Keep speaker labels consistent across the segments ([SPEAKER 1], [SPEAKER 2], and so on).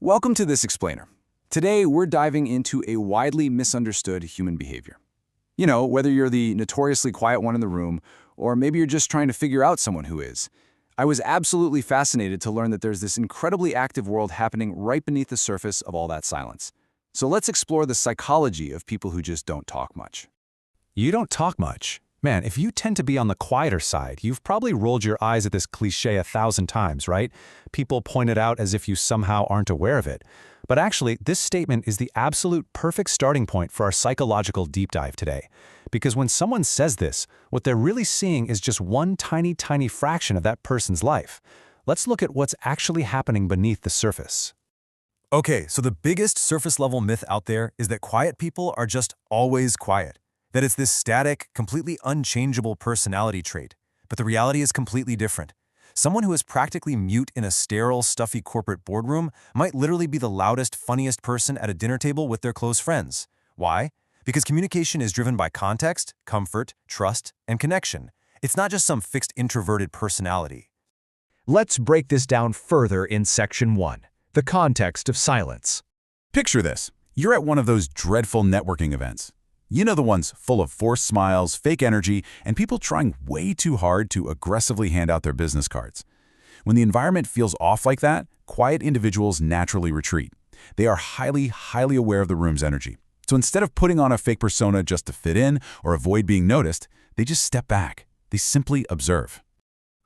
[SPEAKER 1] Welcome to This Explainer. Today, we're diving into a widely misunderstood human behavior. You know, whether you're the notoriously quiet one in the room, or maybe you're just trying to figure out someone who is. I was absolutely fascinated to learn that there's this incredibly active world happening right beneath the surface of all that silence. So let's explore the psychology of people who just don't talk much.
[SPEAKER 2] You don't talk much. Man, if you tend to be on the quieter side, you've probably rolled your eyes at this cliché 1,000 times, right? People point it out as if you somehow aren't aware of it. But actually, this statement is the absolute perfect starting point for our psychological deep dive today. Because when someone says this, what they're really seeing is just one tiny fraction of that person's life. Let's look at what's actually happening beneath the surface.
[SPEAKER 3] Okay, so the biggest surface-level myth out there is that quiet people are just always quiet. That it's this static, completely unchangeable personality trait. But the reality is completely different. Someone who is practically mute in a sterile, stuffy corporate boardroom might literally be the loudest, funniest person at a dinner table with their close friends. Why? Because communication is driven by context, comfort, trust, and connection. It's not just some fixed introverted personality.
[SPEAKER 4] Let's break this down further in Section 1, the context of silence.
[SPEAKER 5] Picture this. You're at one of those dreadful networking events. You know, the ones full of forced smiles, fake energy, and people trying way too hard to aggressively hand out their business cards. When the environment feels off like that, quiet individuals naturally retreat. They are highly aware of the room's energy. So instead of putting on a fake persona just to fit in or avoid being noticed, they just step back. They simply observe.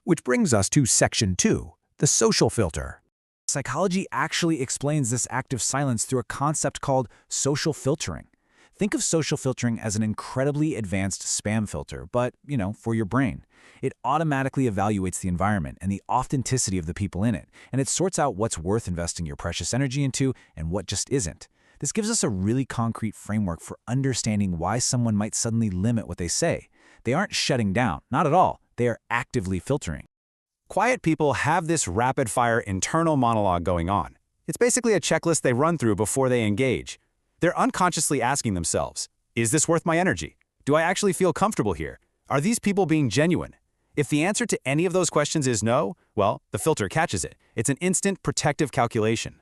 [SPEAKER 4] Which brings us to Section 2, the social filter.
[SPEAKER 1] Psychology actually explains this active silence through a concept called social filtering. Think of social filtering as an incredibly advanced spam filter, but, for your brain. It automatically evaluates the environment and the authenticity of the people in it, and it sorts out what's worth investing your precious energy into and what just isn't. This gives us a really concrete framework for understanding why someone might suddenly limit what they say. They aren't shutting down, not at all. They are actively filtering.
[SPEAKER 2] Quiet people have this rapid-fire internal monologue going on. It's basically a checklist they run through before they engage. They're unconsciously asking themselves, is this worth my energy? Do I actually feel comfortable here? Are these people being genuine? If the answer to any of those questions is no, well, the filter catches it. It's an instant protective calculation.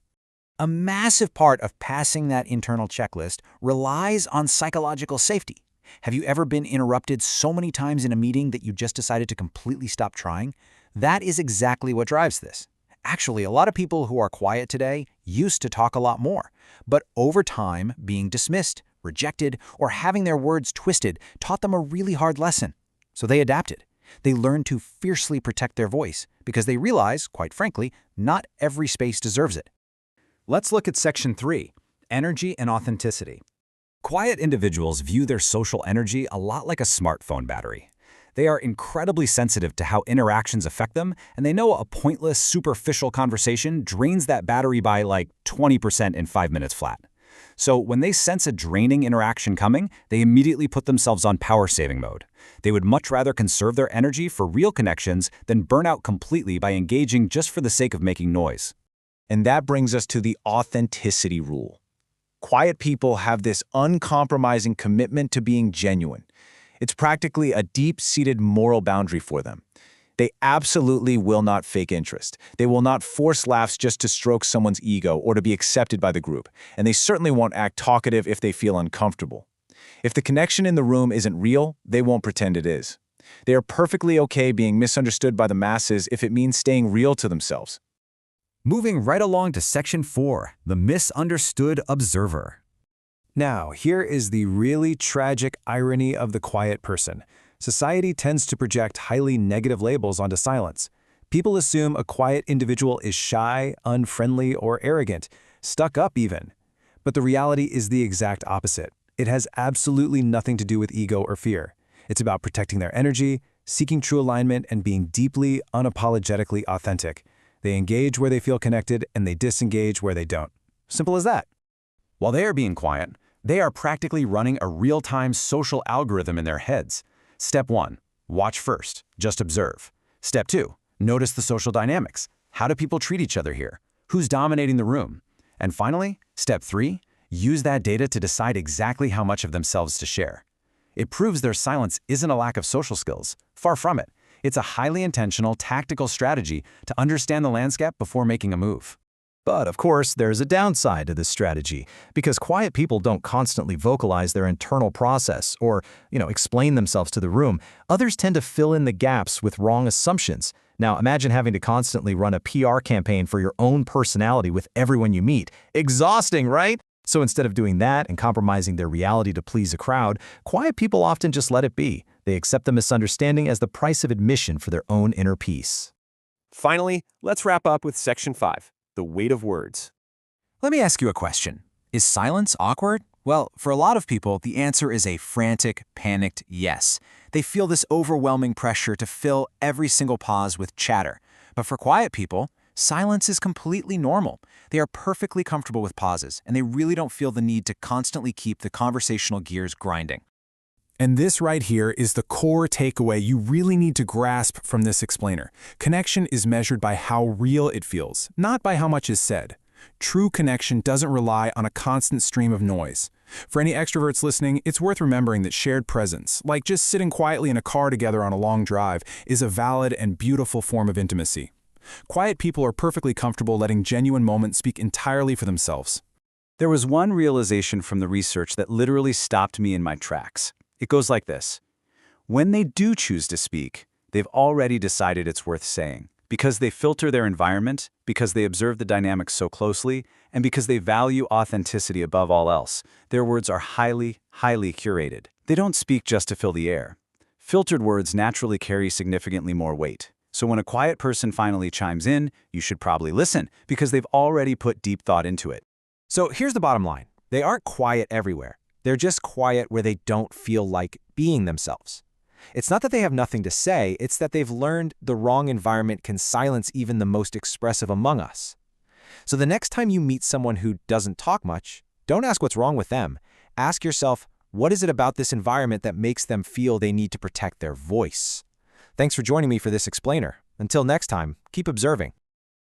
[SPEAKER 6] A massive part of passing that internal checklist relies on psychological safety. Have you ever been interrupted so many times in a meeting that you just decided to completely stop trying? That is exactly what drives this. Actually, a lot of people who are quiet today used to talk a lot more, but over time, being dismissed, rejected, or having their words twisted taught them a really hard lesson. So they adapted. They learned to fiercely protect their voice because they realize, quite frankly, not every space deserves it.
[SPEAKER 2] Let's look at Section 3, energy and authenticity. Quiet individuals view their social energy a lot like a smartphone battery. They are incredibly sensitive to how interactions affect them, and they know a pointless, superficial conversation drains that battery by like 20% in 5 minutes flat. So when they sense a draining interaction coming, they immediately put themselves on power-saving mode. They would much rather conserve their energy for real connections than burn out completely by engaging just for the sake of making noise.
[SPEAKER 4] And that brings us to the authenticity rule. Quiet people have this uncompromising commitment to being genuine. It's practically a deep-seated moral boundary for them. They absolutely will not fake interest. They will not force laughs just to stroke someone's ego or to be accepted by the group. And they certainly won't act talkative if they feel uncomfortable. If the connection in the room isn't real, they won't pretend it is. They are perfectly okay being misunderstood by the masses if it means staying real to themselves.
[SPEAKER 2] Moving right along to Section 4, the misunderstood observer. Now, here is the really tragic irony of the quiet person. Society tends to project highly negative labels onto silence. People assume a quiet individual is shy, unfriendly, or arrogant, stuck up even. But the reality is the exact opposite. It has absolutely nothing to do with ego or fear. It's about protecting their energy, seeking true alignment, and being deeply, unapologetically authentic. They engage where they feel connected, and they disengage where they don't. Simple as that. While they are being quiet, they are practically running a real-time social algorithm in their heads. Step 1, watch first, just observe. Step 2, notice the social dynamics. How do people treat each other here? Who's dominating the room? And finally, Step 3, use that data to decide exactly how much of themselves to share. It proves their silence isn't a lack of social skills. Far from it. It's a highly intentional, tactical strategy to understand the landscape before making a move. But of course, there's a downside to this strategy, because quiet people don't constantly vocalize their internal process or, explain themselves to the room. Others tend to fill in the gaps with wrong assumptions. Now, imagine having to constantly run a PR campaign for your own personality with everyone you meet. Exhausting, right? So instead of doing that and compromising their reality to please a crowd, quiet people often just let it be. They accept the misunderstanding as the price of admission for their own inner peace.
[SPEAKER 7] Finally, let's wrap up with Section 5, the weight of words.
[SPEAKER 1] Let me ask you a question. Is silence awkward? Well, for a lot of people, the answer is a frantic, panicked yes. They feel this overwhelming pressure to fill every single pause with chatter. But for quiet people, silence is completely normal. They are perfectly comfortable with pauses, and they really don't feel the need to constantly keep the conversational gears grinding.
[SPEAKER 3] And this right here is the core takeaway you really need to grasp from this explainer. Connection is measured by how real it feels, not by how much is said. True connection doesn't rely on a constant stream of noise. For any extroverts listening, it's worth remembering that shared presence, like just sitting quietly in a car together on a long drive, is a valid and beautiful form of intimacy. Quiet people are perfectly comfortable letting genuine moments speak entirely for themselves.
[SPEAKER 4] There was one realization from the research that literally stopped me in my tracks. It goes like this. When they do choose to speak, they've already decided it's worth saying. Because they filter their environment, because they observe the dynamics so closely, and because they value authenticity above all else, their words are highly, highly curated. They don't speak just to fill the air. Filtered words naturally carry significantly more weight. So when a quiet person finally chimes in, you should probably listen, because they've already put deep thought into it.
[SPEAKER 2] So here's the bottom line. They aren't quiet everywhere. They're just quiet where they don't feel like being themselves. It's not that they have nothing to say, it's that they've learned the wrong environment can silence even the most expressive among us. So the next time you meet someone who doesn't talk much, don't ask what's wrong with them. Ask yourself, what is it about this environment that makes them feel they need to protect their voice? Thanks for joining me for this explainer. Until next time, keep observing.